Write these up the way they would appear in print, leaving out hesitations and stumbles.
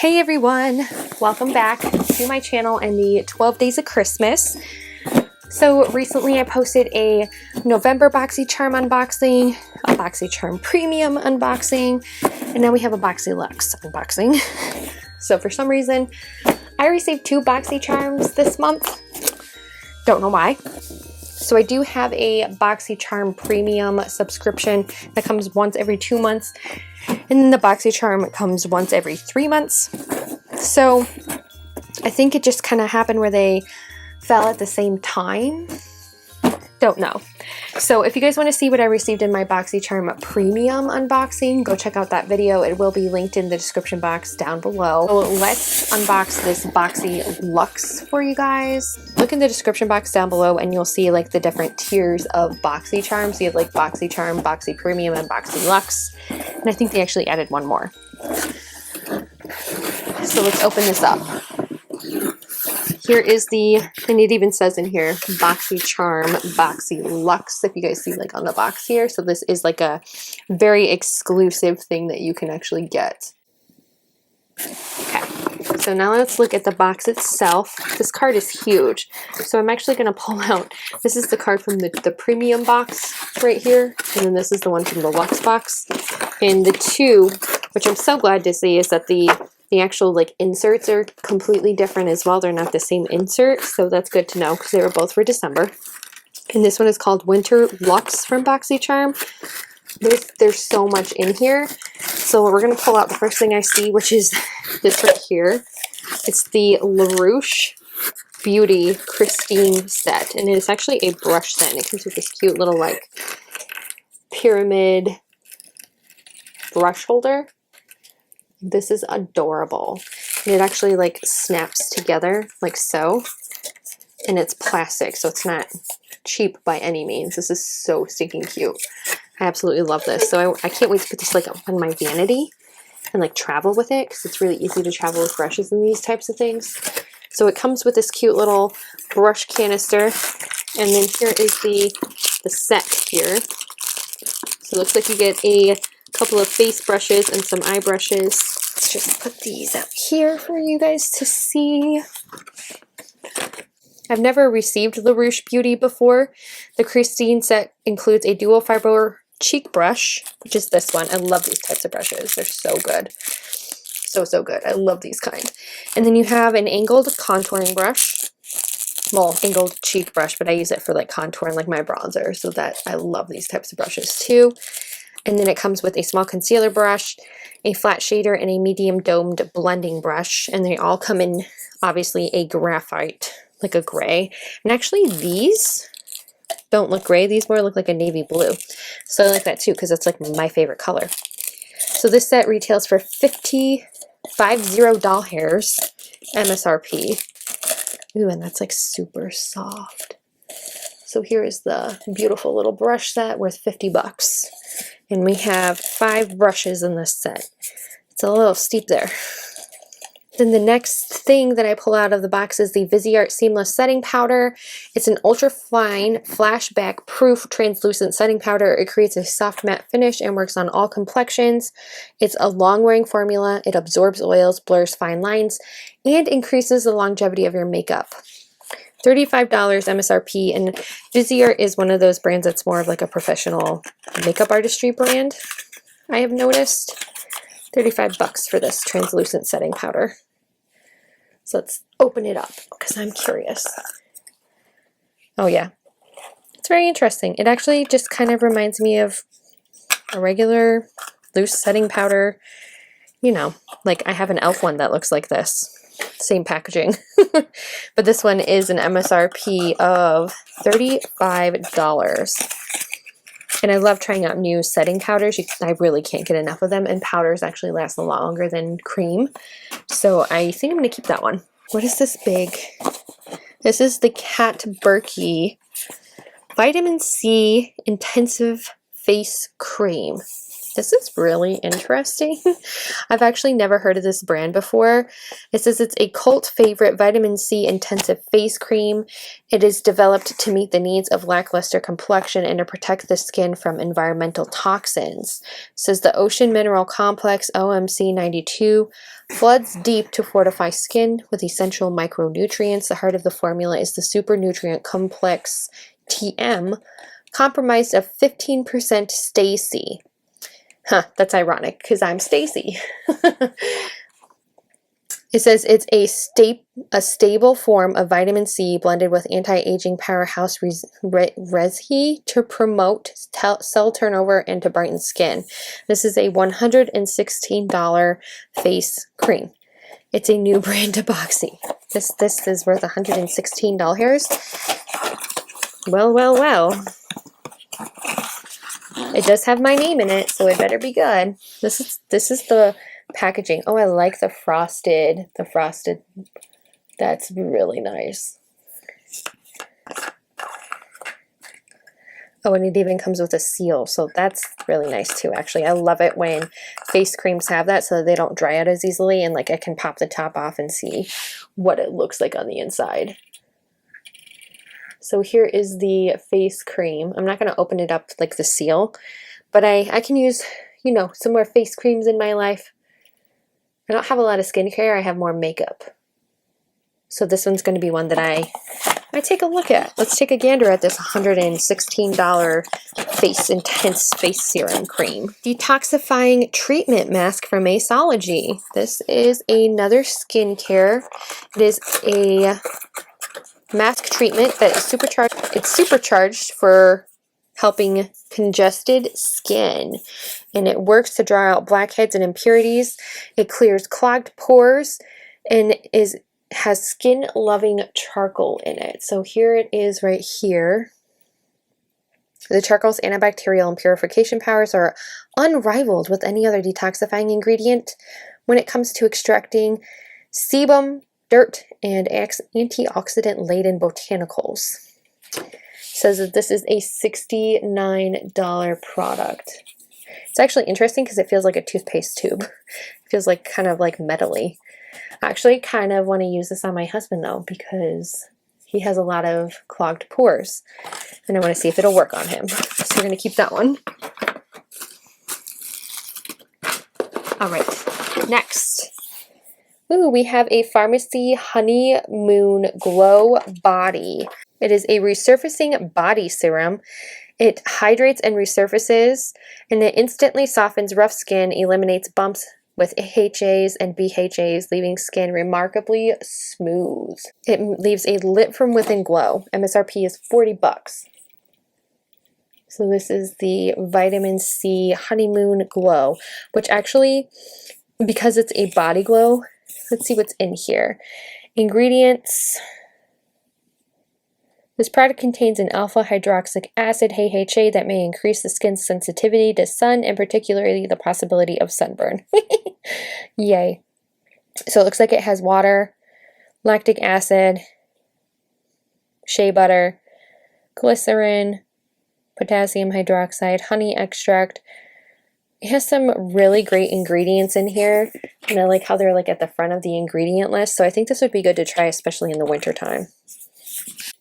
Hey everyone, welcome back to my channel and the 12 days of Christmas. So recently I posted a November BoxyCharm unboxing, a BoxyCharm Premium unboxing, and now we have a BoxyLuxe unboxing. So for some reason, I received 2 BoxyCharms this month. Don't know why. So I do have a BoxyCharm Premium subscription that comes once every 2 months. And then the BoxyCharm comes once every 3 months. So I think it just kind of happened where they fell at the same time. Don't know. So if you guys want to see what I received in my BoxyCharm Premium unboxing, go check out that video. It will be linked in the description box down below. So let's unbox this BoxyLuxe for you guys. Look in the description box down below and you'll see like the different tiers of BoxyCharm. So you have like BoxyCharm, Boxy Premium, and BoxyLuxe. And I think they actually added one more. So let's open this up. Here is and it even says in here, BoxyCharm BoxyLuxe, if you guys see like on the box here. So this is like a very exclusive thing that you can actually get. Okay, so now let's look at the box itself. This card is huge. So I'm actually gonna pull out, this is the card from the premium box right here. And then this is the one from the Luxe box. And the two, which I'm so glad to see, is that the actual like inserts are completely different as well. They're not the same insert, so that's good to know because they were both for December. And this one is called Winter Luxe from BoxyCharm. There's so much in here. So we're gonna pull out the first thing I see, which is this right here. It's the Clairol Beauty Christine set, and it's actually a brush set. And it comes with this cute little like pyramid brush holder. This is adorable. And it actually like snaps together like so. And it's plastic, so it's not cheap by any means. This is so stinking cute. I absolutely love this. So I can't wait to put this like on my vanity and like travel with it because it's really easy to travel with brushes and these types of things. So it comes with this cute little brush canister. And then here is the set here. So it looks like you get a couple of face brushes and some eye brushes. Let's just put these out here for you guys to see. I've never received Clairol Beauty before. The Christine set includes a dual fiber cheek brush, which is this one. I love these types of brushes. They're so good. So good. I love these kind. And then you have an angled contouring brush. Well, angled cheek brush, but I use it for like contouring like my bronzer. So that I love these types of brushes too. And then it comes with a small concealer brush, a flat shader, and a medium domed blending brush. And they all come in, obviously, a graphite, like a gray. And actually, these don't look gray. These more look like a navy blue. So I like that too, because it's like my favorite color. So this set retails for $50 doll hairs, MSRP. Ooh, and that's like super soft. So here is the beautiful little brush set worth 50 bucks. And we have 5 brushes in this set. It's a little steep there. Then the next thing that I pull out of the box is the Viseart Seamless Setting Powder. It's an ultra-fine, flashback-proof, translucent setting powder. It creates a soft matte finish and works on all complexions. It's a long-wearing formula. It absorbs oils, blurs fine lines, and increases the longevity of your makeup. $35 MSRP, and Viseart is one of those brands that's more of like a professional makeup artistry brand, I have noticed. 35 bucks for this translucent setting powder. So let's open it up because I'm curious. Oh yeah, it's very interesting. It actually just kind of reminds me of a regular loose setting powder. You know, like I have an e.l.f. one that looks like this. Same packaging. But this one is an MSRP of $35. And I love trying out new setting powders. I really can't get enough of them, and powders actually last a lot longer than cream. So I think I'm going to keep that one. What is this big? This is the Berkey Vitamin C Intensive Face Cream. This is really interesting. I've actually never heard of this brand before. It says it's a cult favorite vitamin C intensive face cream. It is developed to meet the needs of lackluster complexion and to protect the skin from environmental toxins. It says the Ocean Mineral Complex OMC 92 floods deep to fortify skin with essential micronutrients. The heart of the formula is the super nutrient complex TM, comprised of 15% Stacy. Huh, that's ironic because I'm Stacy. It says it's a stable form of vitamin C blended with anti-aging powerhouse Reshi to promote cell turnover and to brighten skin. This is a $116 face cream. It's a new brand to Boxy. This is worth $116. Well, well, well. It does have my name in it, so it better be good. This is the packaging. Oh, I like the frosted. The frosted. That's really nice. Oh, and it even comes with a seal, so that's really nice too, actually. I love it when face creams have that so that they don't dry out as easily, and like I can pop the top off and see what it looks like on the inside. So here is the face cream. I'm not going to open it up like the seal, but I can use, you know, some more face creams in my life. I don't have a lot of skincare. I have more makeup. So this one's going to be one that I take a look at. Let's take a gander at this $116 intense face serum cream. Detoxifying treatment mask from Aceology. This is another skincare. It is a mask treatment that is supercharged. It's supercharged for helping congested skin, and it works to draw out blackheads and impurities. It clears clogged pores and has skin loving charcoal in it. So here it is right here. The charcoal's antibacterial and purification powers are unrivaled with any other detoxifying ingredient when it comes to extracting sebum, dirt, and antioxidant-laden botanicals. It says that this is a $69 product. It's actually interesting because it feels like a toothpaste tube. It feels like kind of like metally. I actually kind of want to use this on my husband though because he has a lot of clogged pores and I want to see if it'll work on him. So we're going to keep that one. All right, next. Ooh, we have a Pharmacy Honeymoon Glow Body. It is a resurfacing body serum. It hydrates and resurfaces, and it instantly softens rough skin, eliminates bumps with AHAs and BHAs, leaving skin remarkably smooth. It leaves a lit from within glow. MSRP is $40. So this is the Vitamin C Honeymoon Glow, which actually, because it's a body glow, let's see what's in here. Ingredients. This product contains an alpha hydroxylic acid, AHA, that may increase the skin's sensitivity to sun and particularly the possibility of sunburn. Yay. So it looks like it has water, lactic acid, shea butter, glycerin, potassium hydroxide, honey extract. It has some really great ingredients in here, and I like how they're like at the front of the ingredient list, so I think this would be good to try, especially in the winter time.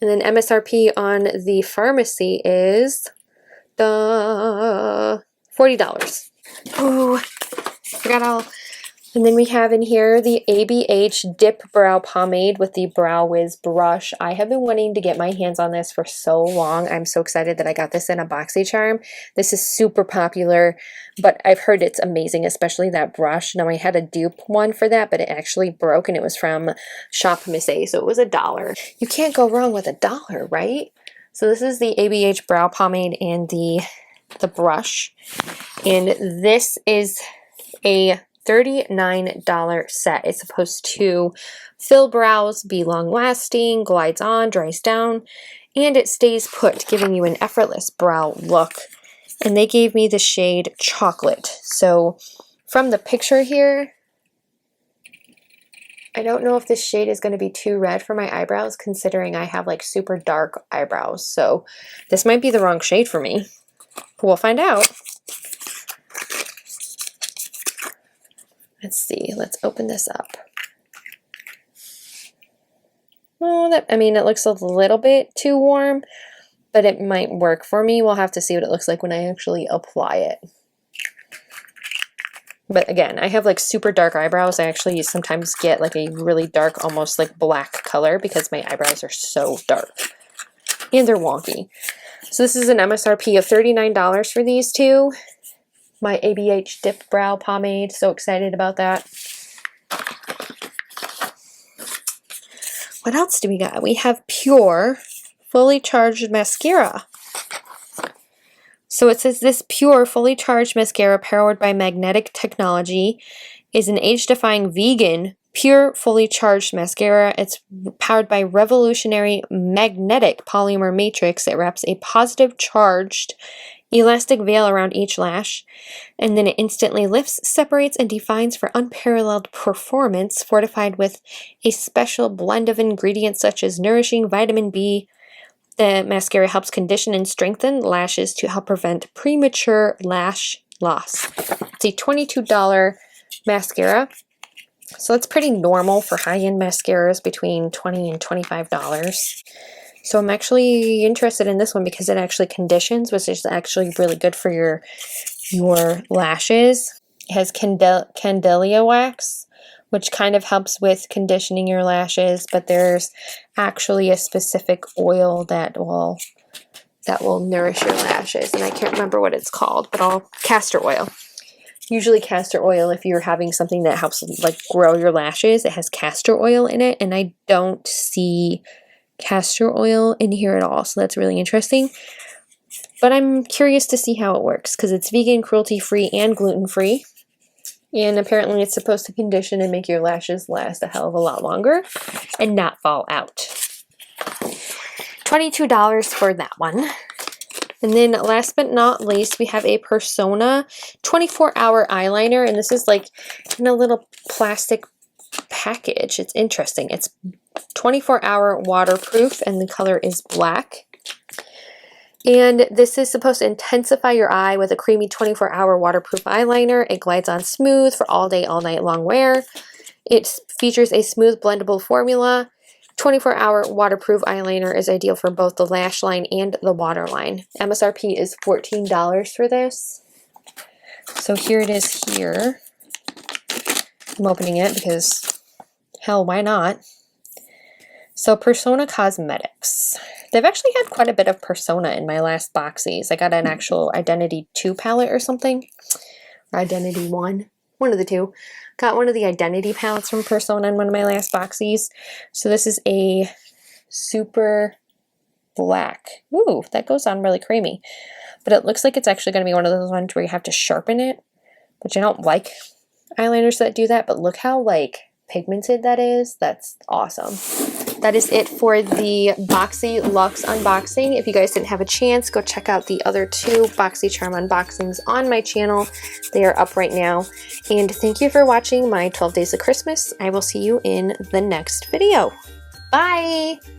And then MSRP on the pharmacy is the $40. Ooh, forgot all. And then we have in here the ABH Dip Brow Pomade with the Brow Wiz brush. I have been wanting to get my hands on this for so long. I'm so excited that I got this in a BoxyCharm. This is super popular, but I've heard it's amazing, especially that brush. Now, I had a dupe one for that, but it actually broke, and it was from Shop Miss A, so it was $1. You can't go wrong with $1, right? So this is the ABH Brow Pomade and the brush, and this is a $39 set. It's supposed to fill brows, be long-lasting, glides on, dries down, and it stays put, giving you an effortless brow look. And they gave me the shade Chocolate. So from the picture here, I don't know if this shade is going to be too red for my eyebrows, considering I have like super dark eyebrows. So this might be the wrong shade for me. We'll find out. Let's see, let's open this up. Oh, that, I mean, it looks a little bit too warm, but it might work for me. We'll have to see what it looks like when I actually apply it. But again, I have like super dark eyebrows. I actually sometimes get like a really dark, almost like black color because my eyebrows are so dark. And they're wonky. So this is an MSRP of $39 for these two. My ABH Dip Brow Pomade. So excited about that. What else do we got? We have Pure Fully Charged Mascara. So it says this Pure Fully Charged Mascara powered by magnetic technology is an age-defying vegan pure fully charged mascara. It's powered by revolutionary magnetic polymer matrix that wraps a positive charged elastic veil around each lash, and then it instantly lifts, separates, and defines for unparalleled performance, fortified with a special blend of ingredients such as nourishing vitamin B. The mascara helps condition and strengthen lashes to help prevent premature lash loss. It's a $22 mascara, so it's pretty normal for high-end mascaras, between $20 and $25. So I'm actually interested in this one because it actually conditions, which is actually really good for your lashes. It has Candelia wax, which kind of helps with conditioning your lashes, but there's actually a specific oil that will nourish your lashes, and I can't remember what it's called, but castor oil. Usually castor oil, if you're having something that helps like grow your lashes, it has castor oil in it, and I don't see castor oil in here at all, so that's really interesting. But I'm curious to see how it works because it's vegan, cruelty-free, and gluten-free. And apparently it's supposed to condition and make your lashes last a hell of a lot longer and not fall out. $22 for that one. And then last but not least, we have a Persona 24-hour eyeliner, and this is like in a little plastic package. It's interesting. It's 24-hour waterproof, and the color is black. And this is supposed to intensify your eye with a creamy 24-hour waterproof eyeliner. It glides on smooth for all day, all night long wear. It features a smooth blendable formula. 24-hour waterproof eyeliner is ideal for both the lash line and the waterline. MSRP is $14 for this. So here it is here. I'm opening it because, hell, why not? So Persona Cosmetics. They've actually had quite a bit of Persona in my last Boxys. I got an actual Identity 2 palette or something. Or Identity 1. One of the two. Got one of the Identity palettes from Persona in one of my last Boxys. So this is a super black. Ooh, that goes on really creamy. But it looks like it's actually going to be one of those ones where you have to sharpen it. Which I don't like eyeliners that do that. But look how like pigmented that is. That's awesome. That is it for the BoxyLuxe unboxing. If you guys didn't have a chance, go check out the other two BoxyCharm unboxings on my channel. They are up right now. And thank you for watching my 12 Days of Christmas. I will see you in the next video. Bye!